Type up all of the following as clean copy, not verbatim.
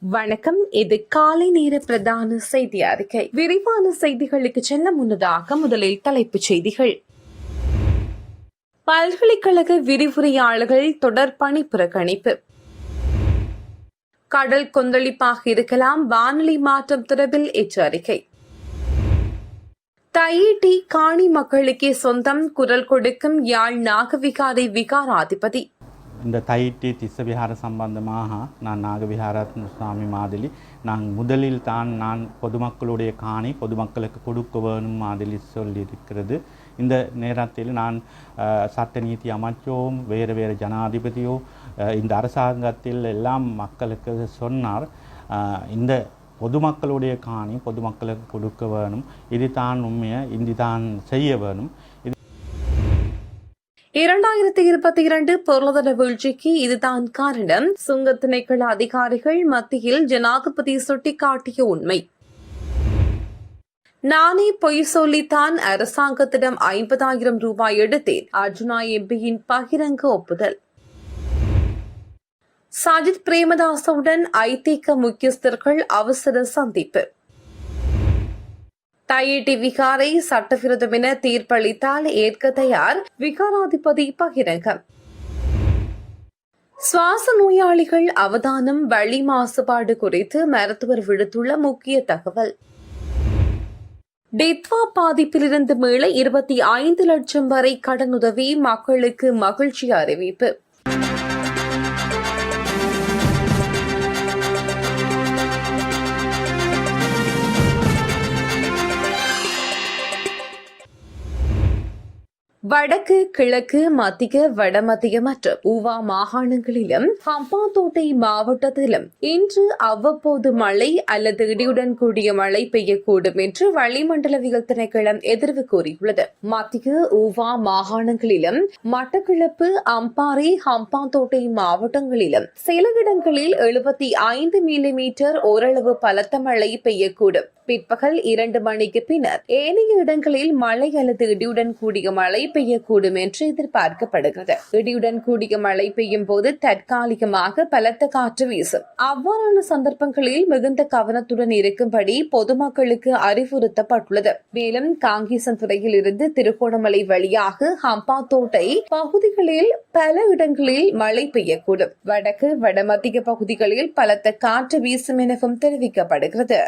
வணக்கம். இது காலை நேர பிரதான செய்தி அறிக்கை. விரிவான செய்திகளுக்கு செல்ல முன்னதாக முதலில் தலைப்புச் செய்திகள். பல்கலைக்கழக விரிவுரையாளர்கள் தொடர் பணி புறக்கணிப்பு. கடல் கொந்தளிப்பாக இருக்கலாம், வானிலை மாற்றம் தொடர்பில் எச்சரிக்கை. தையிட்டி காணி மக்களுக்கே சொந்தம், குரல் கொடுக்கும் யாழ் நாகவிகாரை விகாராதிபதி. இந்த தையிட்டி திஸ்ஸ விஹார சம்பந்தமாக நான் நாகவிஹாரத்ன சுவாமி மாதிரி முதலில் நான் பொதுமக்களுடைய காணி பொதுமக்களுக்கு கொடுக்க வேணும் மாதிரி சொல்லியிருக்கிறது. இந்த நேரத்தில் நான் சட்ட நீதி அமைச்சோம் வேறு ஜனாதிபதியோ இந்த அரசாங்கத்தில் எல்லாம் மக்களுக்கு சொன்னார், இந்த பொதுமக்களுடைய காணி பொதுமக்களுக்கு கொடுக்க வேணும், இது தான் உண்மையை இது தான் செய்ய வேணும். 2022 பொருளாதார வீழ்ச்சிக்கு இதுதான் காரணம். சுங்க திணைக்கள அதிகாரிகள் மத்தியில் ஜனாதிபதி சுட்டிக்காட்டிய உண்மை. நானே பொய் சொல்லித்தான் அரசாங்கத்திடம் 50,000 ரூபாய் எடுத்தேன். அர்ஜுனா எம்பியின் பகிரங்க ஒப்புதல். சஜித் பிரேமதாசவுடன் ஐதேக முக்கியஸ்தர்கள் அவசர சந்திப்பு. தையிட்டி விகாரை சட்டவிரோதம் என தீர்ப்பளித்தால் ஏற்க தயார், விகாராதிபதி பகிரங்கம். சுவாச நோயாளிகள் அவதானம், வளி மாசுபாடு குறித்து மருத்துவர் விடுத்துள்ள முக்கிய தகவல். டித்வா பாதிப்பிலிருந்து மீள 25 லட்சம் வரை கடனுதவி, மக்களுக்கு மகிழ்ச்சி அறிவிப்பு. வடக்கு, கிழக்கு, மத்திய, வடமத்திய மற்றும் ஊவா மாகாணங்களிலும் ஹம்பாந்தோட்டை மாவட்டத்திலும் இன்று அவ்வப்போது மழை அல்லது இடியுடன் கூடிய மழை பெய்யக்கூடும் என்று வளிமண்டலவியல் திணைக்களம் எதிர்வு கூறியுள்ளது. மத்திய, ஊவா மாகாணங்களிலும் மட்டக்களப்பு, அம்பாறை, ஹம்பாந்தோட்டை மாவட்டங்களிலும் சில இடங்களில் 75 மில்லிமீட்டர் ஓரளவு பலத்த மழை பெய்யக்கூடும். பிற்பகல் 2 மணிக்கு பின்னர் ஏனைய இடங்களில் மழை அல்லது இடியுடன் கூடிய மழை பெய்யக்கூடும் என்று எதிர்பார்க்கப்படுகிறது. இடியுடன் கூடிய மழை பெய்யும் போது தற்காலிகமாக பலத்த காற்று வீசும். அவ்வாறான சந்தர்ப்பங்களில் மிகுந்த கவனத்துடன் இருக்கும்படி பொதுமக்களுக்கு அறிவுறுத்தப்பட்டுள்ளது. மேலும் காங்கேசன்துறையில் இருந்து திருகோணமலை வழியாக ஹம்பாந்தோட்டை பகுதிகளில் பல இடங்களில் மழை பெய்யக்கூடும். வடக்கு, வடமத்திய பகுதிகளில் பலத்த காற்று வீசும் எனவும் தெரிவிக்கப்படுகிறது.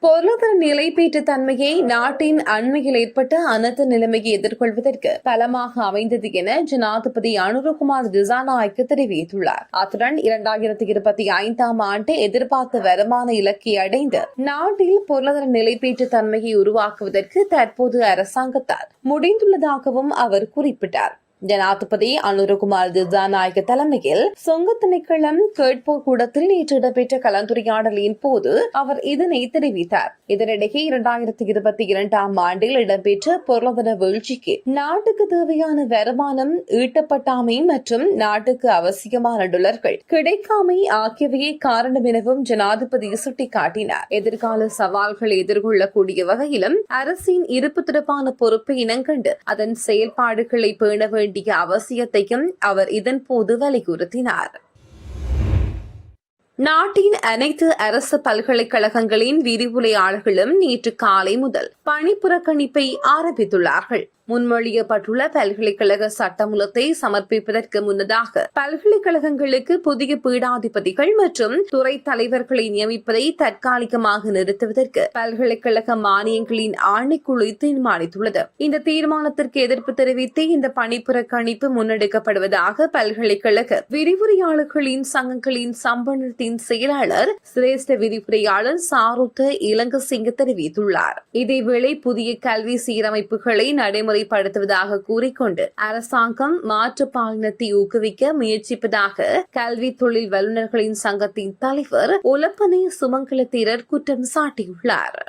பொருளாதார நிலைப்பேற்று தன்மையை நாட்டின் அண்மையில் ஏற்பட்ட அனர்த்த நிலைமையை எதிர்கொள்வதற்கு பலமாக அமைந்தது என ஜனாதிபதி அனுரகுமார் திசாநாயக்க தெரிவித்துள்ளார். அத்துடன் 2025ஆம் ஆண்டு எதிர்பார்த்த வருமான இலக்கை அடைந்து நாட்டில் பொருளாதார நிலைப்பேற்று தன்மையை உருவாக்குவதற்கு தற்போது அரசாங்கத்தால் முடிந்துள்ளதாகவும் அவர் குறிப்பிட்டார். ஜனாதிபதி அனுரகுமார் திசாநாயக்க தலைமையில் சொங்க திணைக்களம் கேட்போர் கூடத்தில் நேற்று இடம்பெற்ற கலந்துரையாடலின் போது அவர் இதனை தெரிவித்தார். இதனிடையே 2022ஆம் ஆண்டில் இடம்பெற்ற பொருளாதார வீழ்ச்சிக்கு நாட்டுக்கு தேவையான வருமானம் ஈட்டப்பட்டாமை மற்றும் நாட்டுக்கு அவசியமான டாலர்கள் கிடைக்காமை ஆகியவையே காரணம் எனவும் ஜனாதிபதி சுட்டிக்காட்டினார். எதிர்கால சவால்களை எதிர்கொள்ளக்கூடிய வகையிலும் அரசின் இருப்பு தொடர்பான பொறுப்பை இனங்கண்டு அதன் செயல்பாடுகளை பேண வேண்டிய அவசியத்தையும் அவர் இதன் போது வலியுறுத்தினார். நாட்டின் அனைத்து அரசு பல்கலைக்கழகங்களின் விரிவுரையாளர்களும் நேற்று காலை முதல் பணி புறக்கணிப்பை ஆரம்பித்துள்ளார்கள். முன்மொழியப்பட்டுள்ள பல்கலைக்கழக சட்டமூலத்தை சமர்ப்பிப்பதற்கு முன்னதாக பல்கலைக்கழகங்களுக்கு புதிய பீடாதிபதிகள் மற்றும் துறை தலைவர்களை நியமிப்பதை தற்காலிகமாக நிறுத்துவதற்கு பல்கலைக்கழக மானியங்களின் ஆணைக்குழு தீர்மானித்துள்ளது. இந்த தீர்மானத்திற்கு எதிர்ப்பு தெரிவித்து இந்த பணி புறக்கணிப்பு முன்னெடுக்கப்படுவதாக பல்கலைக்கழக விரிவுரையாளர்களின் சங்கங்களின் சம்பளத்தின் செயலாளர் சிரேஷ்ட விரிவுரையாளர் சாருத்த இலங்கசிங்க தெரிவித்துள்ளார். இதேவேளை புதிய கல்வி சீரமைப்புகளை நடைமுறைப்படுத்துவதாக கூறிக்கொண்டு அரசாங்கம் மாற்று பாலினத்தை ஊக்குவிக்க முயற்சிப்பதாக கல்வி தொழில் வல்லுநர்களின் சங்கத்தின் தலைவர் உலப்பனை சுமங்கலத்தீரர் குற்றம் சாட்டியுள்ளார்.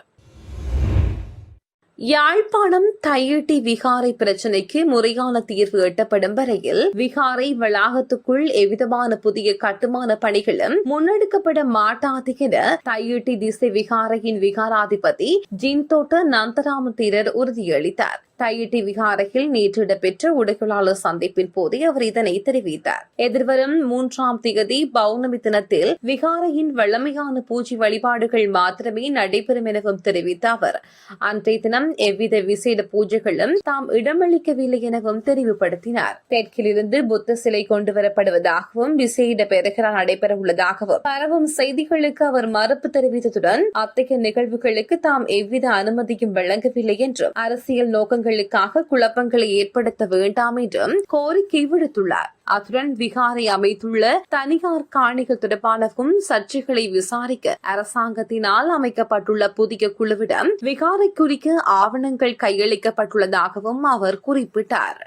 யாழ்ப்பாணம் தையிட்டி விகாரை பிரச்சினைக்கு முறையான தீர்வு எட்டப்படும் வரையில் விகாரை வளாகத்துக்குள் எவ்விதமான புதிய கட்டுமான பணிகளும் முன்னெடுக்கப்பட மாட்டாது என தையிட்டி திசை விகாரையின் விகாராதிபதி ஜின்தோட்ட நந்தராம தீரர் உறுதியளித்தார். தையிட்டி விகாரையில் நேற்று இடம்பெற்ற ஊடகவியலாளர் சந்திப்பின் போதே அவர் இதனை தெரிவித்தார். எதிர்வரும் 3ஆம் தேதி பௌர்ணமி தினத்தில் விகாரையின் வழமையான பூஜை வழிபாடுகள் மாத்திரமே நடைபெறும் எனவும் தெரிவித்த அவர் அன்றைய தினம் எவ்வித விசேட பூஜைகளும் தாம் இடமளிக்கவில்லை எனவும் தெரிவுபடுத்தினார். தெற்கிலிருந்து புத்த சிலை கொண்டுவரப்படுவதாகவும் விசேட பெருகிரா நடைபெற உள்ளதாகவும் பரவும் செய்திகளுக்கு அவர் மறுப்பு தெரிவித்ததுடன் அத்தகைய நிகழ்வுகளுக்கு தாம் எவ்வித அனுமதியும் வழங்கவில்லை என்றும் அரசியல் நோக்கங்களுக்காக குழப்பங்களை ஏற்படுத்த வேண்டாம் என்றும் கோரிக்கை விடுத்துள்ளார். அத்துடன் விகாரை அமைத்துள்ள தனியார் காணிகள் தொடர்பானவும் சர்ச்சைகளை விசாரிக்க அரசாங்கத்தினால் அமைக்கப்பட்டுள்ள புதிய குழுவிடம் விகாரை குறிக்க ஆவணங்கள் கையளிக்கப்பட்டுள்ளதாகவும் அவர் குறிப்பிட்டார்.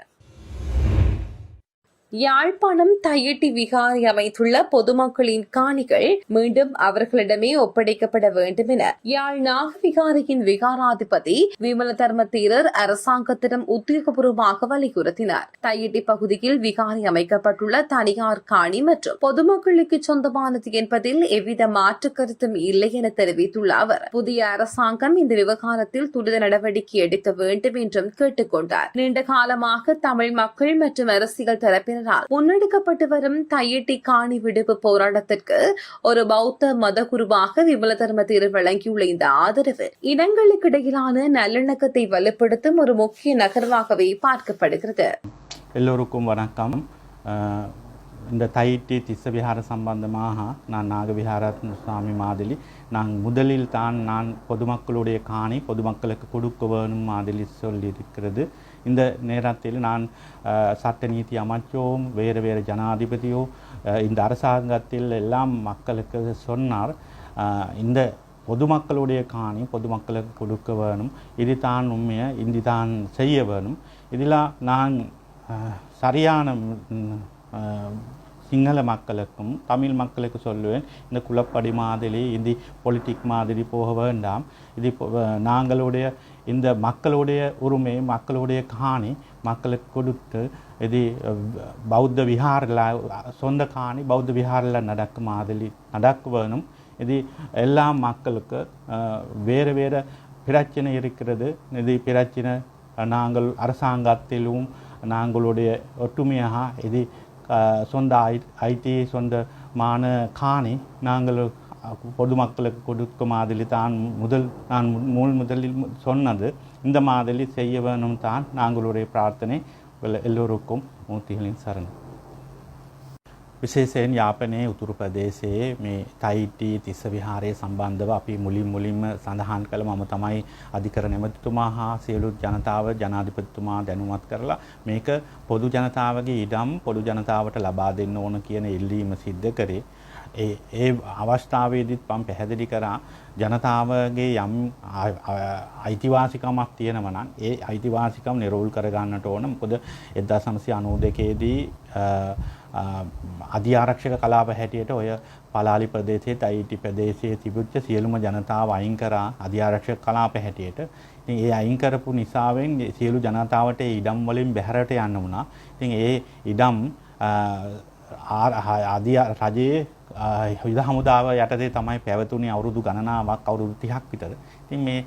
யாழ்ப்பாணம் தையிட்டி விகாரை அமைத்துள்ள பொதுமக்களின் காணிகள் மீண்டும் அவர்களிடமே ஒப்படைக்கப்பட வேண்டும் என யாழ் நாகவிகாரையின் விகாராதிபதி விமல தர்ம தேரர் அரசாங்கத்திடம் உத்தியோகபூர்வமாக வலியுறுத்தினார். தையிட்டி பகுதியில் விகாரை அமைக்கப்பட்டுள்ள தனியார் காணி மற்றும் பொதுமக்களுக்கு சொந்தமானது என்பதில் எவ்வித மாற்று கருத்தும் இல்லை என தெரிவித்துள்ள அவர் புதிய அரசாங்கம் இந்த விவகாரத்தில் துரித நடவடிக்கை எடுக்க வேண்டும் என்றும் கேட்டுக் கொண்டார். நீண்ட காலமாக தமிழ் மக்கள் மற்றும் அரசியல் தரப்பினர் முன்னெடுக்கப்பட்டு வரும் தையிட்டி காணி விடுப்பு போராட்டத்திற்கு ஒரு பௌத்த மத குருவாக விமல தர்ம தேரர் வழங்கியுள்ள இந்த ஆதரவு இனங்களுக்கு இடையிலான நல்லிணக்கத்தை வலுப்படுத்தும் ஒரு முக்கிய நகர்வாகவே பார்க்கப்படுகிறது. எல்லோருக்கும் வணக்கம். இந்த தையிட்டி திஸ்ஸவிஹார சம்பந்தமாக நான் நாகவிஹாரத்ன சுவாமி மாதிரி முதலில் நான் பொதுமக்களுடைய காணி பொதுமக்களுக்கு கொடுக்க வேணும் மாதிரி சொல்லியிருக்கிறது. இந்த நேரத்தில் நான் சட்ட நீதி அமைச்சோம் வேறு ஜனாதிபதியோ இந்த அரசாங்கத்தில் எல்லாம் மக்களுக்கு சொன்னார், இந்த பொதுமக்களுடைய காணி பொதுமக்களுக்கு கொடுக்க வேணும், இது தான் உண்மையை இது தான் செய்ய வேணும். இதில் நான் சரியான சிங்கள மக்களுக்கும் தமிழ் மக்களுக்கு சொல்லுவேன், இந்த குலப்படி மாதிரி இது பொலிட்டிக் மாதிரி போக வேண்டாம். இது நாங்களுடைய இந்த மக்களுடைய உரிமை மக்களுடைய காணி மக்களுக்கு கொடுத்து இது பௌத்த விஹாரில் சொந்த காணி பௌத்த விஹாரில் நடக்கும் மாதிரி நடக்க வேணும். இது எல்லா மக்களுக்கு வேறு பிரச்சனை இருக்கிறது. இது பிரச்சனை நாங்கள் அரசாங்கத்திலும் நாங்களுடைய ஒற்றுமையாக இது சொந்த ஐடி சொந்தமான காணி நாங்கள் பொதுமக்களுக்கு கொடுக்க மாதிரி தான் நான் முதலில் சொன்னது. இந்த மாதிரி செய்ய வேணும் தான் நாங்களுடைய பிரார்த்தனை. எல்லோருக்கும் மூர்த்திகளின் சரணம். විශේෂයෙන් යාපනයේ උතුරු ප්‍රදේශයේ මේ තයිටි තිස්ස විහාරයේ සම්බන්ධව අපි මුලින්ම සඳහන් කළ මම තමයි අධිකරණ ඇමතිතුමා හා සියලු ජනතාව ජනාධිපතිතුමා දැනුවත් කරලා මේක පොදු ජනතාවගේ ඉඩම් පොදු ජනතාවට ලබා දෙන්න ඕන කියන ඉල්ලීම සිද්ධ කරේ. ඒ අවස්ථාවේදීත් මම පැහැදිලි කරා ජනතාවගේ යම් අයිතිවාසිකමක් තියෙනවා නම් ඒ අයිතිවාසිකම් නිරෝල් කරගන්නට ඕන. මොකද 1992 දී අධිආරක්ෂක කලාප හැටියට ඔය පලාලි ප්‍රදේශයේ තයිටි ප්‍රදේශයේ තිබුච්ච සියලුම ජනතාව අයින් කරා අධිආරක්ෂක කලාප හැටියට. ඉතින් ඒ අයින් කරපු නිසාවෙන් සියලු ජනතාවට ඒ ඉඩම් වලින් බැහැරට යන්න වුණා. ඉතින් ඒ ඉඩම් රජයේ යුද හමුදාව යටතේ තමයි පැවතුනේ අවුරුදු ගණනාවක් අවුරුදු 30ක් විතර. ඉතින් මේ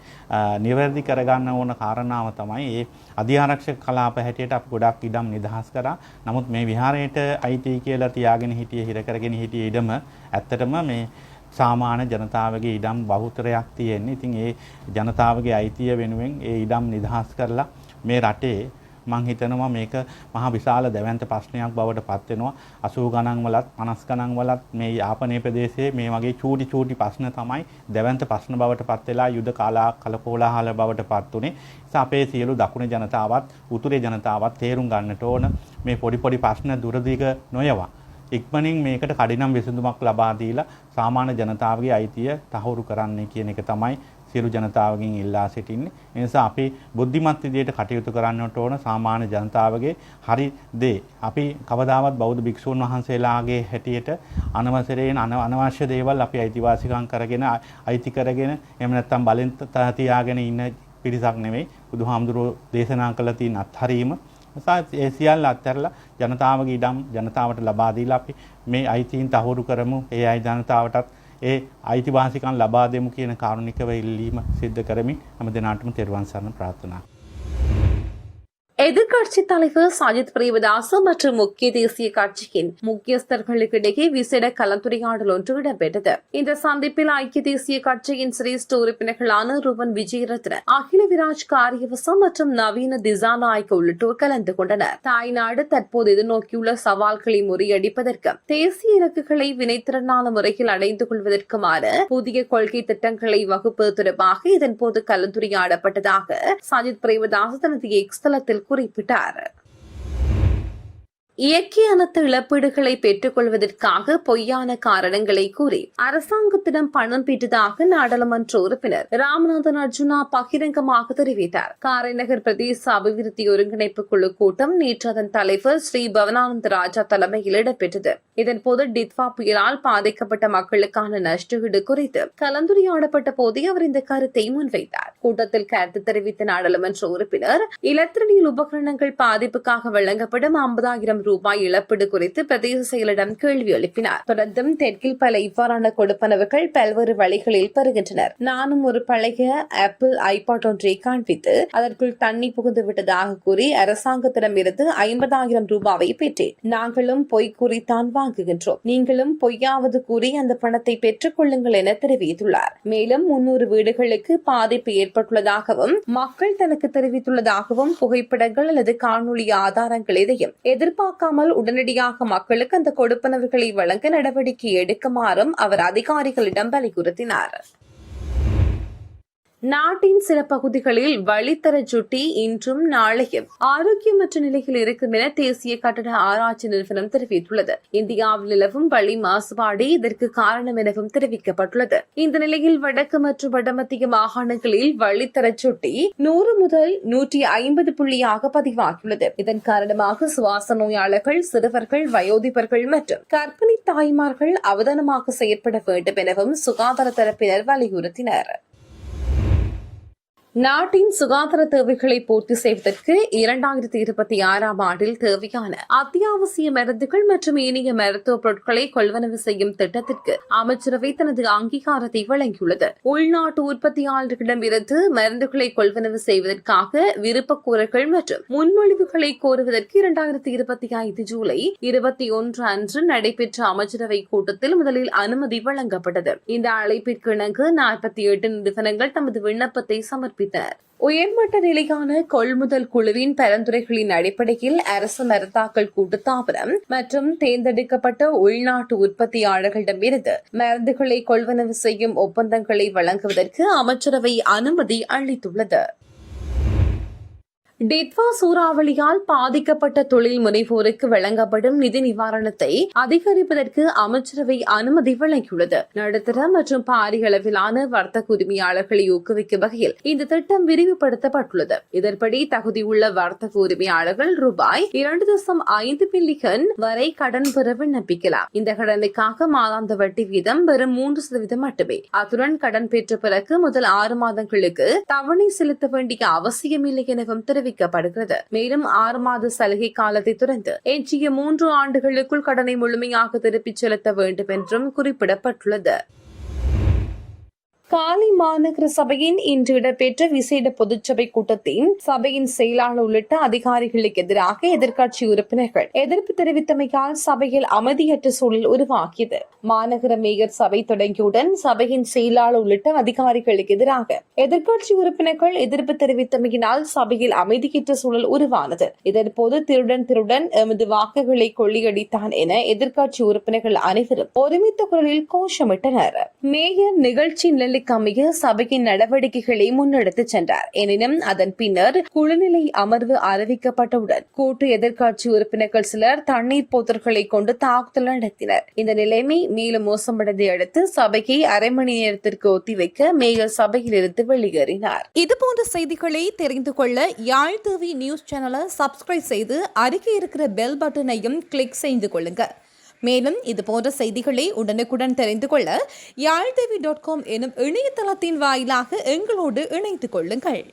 නිවැරදි කරගන්න ඕන කාරණාව තමයි ඒ අධිආරක්ෂක කලාප හැටියට අපි ගොඩක් ඉඩම් නිදහස් කරා. නමුත් මේ විහාරයට අයිති කියලා තියාගෙන හිටියේ හිර කරගෙන හිටියේ ඉඩම ඇත්තටම මේ සාමාන්‍ය ජනතාවගේ ඉඩම් බහුතරයක් තියෙන්නේ. ඉතින් ඒ ජනතාවගේ අයිතිය වෙනුවෙන් ඒ ඉඩම් නිදහස් කරලා මේ රටේ මං හිතනවා මේක මහා විශාල දැවැන්ත ප්‍රශ්නයක් බවට පත් වෙනවා. 80 ගණන් වලත් 50 ගණන් වලත් මේ යාපනයේ ප්‍රදේශයේ මේ වගේ චූටි ප්‍රශ්න තමයි දැවැන්ත ප්‍රශ්න බවට පත් වෙලා යුද කලකෝලාහල බවට පත් උනේ. අපේ සියලු දකුණේ ජනතාවත් උතුරේ ජනතාවත් තේරුම් ගන්නට ඕන මේ පොඩි ප්‍රශ්න දුරදිග නොයවා ඉක්මනින් මේකට කඩිනම් විසඳුමක් ලබා දීලා සාමාන්‍ය ජනතාවගේ අයිතිය තහවුරු කරන්න කියන එක තමයි සියලු ජනතාවගෙන් ඉල්ලා සිටින්නේ. ඒ නිසා අපි බුද්ධිමත් විදියට කටයුතු කරන්නට ඕන. සාමාන්‍ය ජනතාවගේ හරි දේ අපි කවදාවත් බෞද්ධ භික්ෂුන් වහන්සේලාගේ හැටියට අනවසරයෙන් අනවශ්‍ය දේවල් අපි අයිතිවාසිකම් කරගෙන අයිති කරගෙන එහෙම නැත්නම් බලෙන් තියාගෙන ඉන්න පිරිසක් නෙවෙයි. බුදුහාමුදුරුවෝ දේශනා කළ තියෙන අත්හරීම නිසා ඒ සියල්ල අත්හැරලා ජනතාවගේ ඉඩම් ජනතාවට ලබා දීලා අපි මේ අයිතීන් තහවුරු කරමු. ඒ අය ජනතාවටත් ඒ අයිතිවාසිකම් ලබා දෙමු කියන කාරුණිකව ඉල්ලීම සිද්ධ කරමින් හැම දිනාටම තෙරුවන් සරණ ප්‍රාර්ථනා. எதிர்க்கட்சித் தலைவர் சஜித் பிரேமதாச மற்றும் முக்கிய தேசிய கட்சியின் முக்கியஸ்தர்களுக்கிடையே விசேட கலந்துரையாடல் ஒன்று இடம்பெற்றது. இந்த சந்திப்பில் ஐக்கிய தேசிய கட்சியின் சிரேஷ்ட உறுப்பினர்களான ரூபன் விஜயரத்ன, அகில விராஜ் காரியவசம் மற்றும் நவீன திசாநாயக்க உள்ளிட்டோர் கலந்து கொண்டனர். தாய்நாடு தற்போது எதிர்நோக்கியுள்ள சவால்களை முறியடிப்பதற்கு தேசிய இலக்குகளை வினைத்திறனான முறையில் அடைந்து கொள்வதற்குமான புதிய கொள்கை திட்டங்களை வகுப்பது தொடர்பாக இதன்போது கலந்துரையாடப்பட்டதாக சஜித் பிரேமதாச தனது எக்ஸ் தளத்தில் குறிப்பிட்டார். இயற்கை அனர்த்த இழப்பீடுகளை பெற்றுக் கொள்வதற்காக பொய்யான காரணங்களை கூறி அரசாங்கத்திடம் பணம் பெற்றதாக நாடாளுமன்ற உறுப்பினர் ராமநாதன் அர்ஜுனா பகிரங்கமாக தெரிவித்தார். காரைநகர் பிரதேச அபிவிருத்தி ஒருங்கிணைப்பு குழு கூட்டம் நேற்று அதன் தலைவர் ஸ்ரீ பவனானந்த ராஜா தலைமையில் இடம்பெற்றது. இதன்போது டிட்வா புயலால் பாதிக்கப்பட்ட மக்களுக்கான நஷ்டஈடு குறித்து கலந்துரையாடப்பட்ட போதே அவர் இந்த கருத்தை முன்வைத்தார். கூட்டத்தில் கருத்து தெரிவித்த நாடாளுமன்ற உறுப்பினர் இலத்திரனியல் உபகரணங்கள் பாதிப்புக்காக வழங்கப்படும் 50,000 ரூபாய் இழப்பீடு குறித்து பிரதேச செயலிடம் கேள்வி எழுப்பினார். தொடர்ந்தும் தெற்கில் பல இவ்வாறான கொடுப்பனவுகள் பல்வேறு வழிகளில் பெறுகின்றனர். நானும் ஒரு பழைய ஆப்பிள் ஐபாட் ஒன்றை காண்பித்து அதற்குள் தண்ணி புகுந்து விட்டதாக கூறி அரசாங்கத்திடம் இருந்து 50,000 ரூபாவை பெற்றேன். நாங்களும் பொய் கூறித்தான் வாங்குகின்றோம். நீங்களும் பொய்யாவது கூறி அந்த பணத்தை பெற்றுக் கொள்ளுங்கள் என தெரிவித்துள்ளார். மேலும் 300 வீடுகளுக்கு பாதிப்பு ஏற்பட்டுள்ளதாகவும் மக்கள் தனக்கு தெரிவித்துள்ளதாகவும் புகைப்படங்கள் அல்லது காணொலி ஆதாரங்கள் எதையும் எதிர்பார்க்காமல் உடனடியாக மக்களுக்கு அந்த கொடுப்பனவுகளை வழங்க நடவடிக்கை எடுக்குமாறும் அவர் அதிகாரிகளிடம் வலியுறுத்தினார். நாட்டின் சில பகுதிகளில் வழித்தர சுட்டி இன்றும் நாளையும் ஆரோக்கியமற்ற நிலையில் இருக்கும் என தேசிய கட்டட ஆராய்ச்சி நிறுவனம் தெரிவித்துள்ளது. இந்தியாவில் நிலவும் வளி மாசுபாடு இதற்கு காரணம் எனவும் தெரிவிக்கப்பட்டுள்ளது. இந்த நிலையில் வடக்கு மற்றும் வடமத்திய மாகாணங்களில் வழித்தர சுட்டி 100 முதல் 150 புள்ளியாக பதிவாகியுள்ளது. இதன் காரணமாக சுவாச நோயாளர்கள், சிறுவர்கள், வயோதிபர்கள் மற்றும் கர்ப்பிணி தாய்மார்கள் அவதானமாக செயற்பட வேண்டும் எனவும் சுகாதார தரப்பினர் வலியுறுத்தினர். நாட்டின் சுகாதார தேவைகளை பூர்த்தி செய்வதற்கு 2026ஆம் ஆண்டில் தேவையான அத்தியாவசிய மருந்துகள் மற்றும் ஏனைய மருத்துவ பொருட்களை கொள்வனவு செய்யும் திட்டத்திற்கு அமைச்சரவை தனது அங்கீகாரத்தை வழங்கியுள்ளது. உள்நாட்டு உற்பத்தியாளர்களிடம் இருந்து மருந்துகளை கொள்வனவு செய்வதற்காக விருப்பக்கூறல்கள் மற்றும் முன்மொழிவுகளை கோருவதற்கு 2025 ஜூலை 21 அன்று நடைபெற்ற அமைச்சரவை கூட்டத்தில் முதலில் அனுமதி வழங்கப்பட்டது. இந்த அழைப்பிற்கு இணங்க 48 நிறுவனங்கள் தமது விண்ணப்பத்தை சமர்ப்பித்தனர். உயர்மட்ட நிலையான கொள்முதல் குழுவின் பரிந்துரைகளின் அடிப்படையில் அரசு மருந்தாக்கல் கூட்டுத்தாபனம் மற்றும் தேர்ந்தெடுக்கப்பட்ட உள்நாட்டு உற்பத்தியாளர்களிடமிருந்து மருந்துகளை கொள்வனவு செய்யும் ஒப்பந்தங்களை வழங்குவதற்கு அமைச்சரவை அனுமதி அளித்துள்ளது. டிட்வா சூறாவளியால் பாதிக்கப்பட்ட தொழில் முனைவோருக்கு வழங்கப்படும் நிதி நிவாரணத்தை அதிகரிப்பதற்கு அமைச்சரவை அனுமதி வழங்கியுள்ளது. நடுத்தர மற்றும் பாரிய அளவிலான வர்த்தக உரிமையாளர்களை ஊக்குவிக்கும் வகையில் இந்த திட்டம் விரிவுபடுத்தப்பட்டுள்ளது. இதன்படி தகுதியுள்ள வர்த்தக உரிமையாளர்கள் ரூபாய் 2.5 பில்லியன் வரை கடன் பெற விண்ணப்பிக்கலாம். இந்த கடனுக்காக மாதாந்த வட்டி வீதம் வெறும் 3% மட்டுமே. அத்துடன் கடன் பெற்ற பிறகு முதல் 6 மாதங்களுக்கு தவணை செலுத்த வேண்டிய அவசியமில்லை எனவும் தெரிவிக்கப்படுகிறது. மேலும் 6 மாத சலுகை காலத்தை தொடர்ந்து எஞ்சிய 3 ஆண்டுகளுக்குள் கடனை முழுமையாக திருப்பிச் செலுத்த வேண்டும் என்றும் குறிப்பிடப்பட்டுள்ளது. காலி மாநகர சபையின் இன்று இடம்பெற்ற விசேட பொதுச்சபை கூட்டத்தில் சபையின் செயலாளர் உள்ளிட்ட அதிகாரிகளுக்கு எதிராக எதிர்க்கட்சி உறுப்பினர்கள் எதிர்ப்பு தெரிவித்தமையால் சபையில் அமைதியற்ற சூழல் உருவாகியது. மாநகர மேயர் சபை தொடங்கியவுடன் சபையின் செயலாளர் உள்ளிட்ட அதிகாரிகளுக்கு எதிராக எதிர்க்கட்சி உறுப்பினர்கள் எதிர்ப்பு தெரிவித்தமையினால் சபையில் அமைதியற்ற சூழல் உருவானது. இதன்போது திருடன் எமது வாக்குகளை கொள்ளையடித்தான் என எதிர்க்கட்சி உறுப்பினர்கள் அனைவரும் ஒருமித்த குரலில் கோஷமிட்டனர். மேயர் நிகழ்ச்சி நிலைக்கு அமைய சபையின் நடவடிக்கைகளை முன்னெடுத்துச் சென்றார். எனினும் அதன் பின்னர் குழுநிலை அமர்வு அறிவிக்கப்பட்டவுடன் கூட்டு எதிர்க்கட்சி உறுப்பினர்கள் சிலர் தண்ணீர் போத்தல்களை கொண்டு தாக்குதல் நடத்தினர். இந்த நிலைமை மேலும் மோசமடைந்ததை அடுத்து சபையை அரை மணி நேரத்திற்கு ஒத்திவைக்க மேயர் சபையில் இருந்து வெளியேறினார். இதுபோன்ற செய்திகளை தெரிந்து கொள்ள யாழ் டிவி நியூஸ் சேனலை சப்ஸ்கிரைப் செய்து அருகே இருக்கிற பெல் பட்டனையும் கிளிக் செய்து கொள்ளுங்க. மேலும் இதுபோன்ற செய்திகளை உடனுக்குடன் தெரிந்து கொள்ள யாழ்தேவி.com எனும் இணையதளத்தின் வாயிலாக எங்களோடு இணைத்துக் கொள்ளுங்கள்.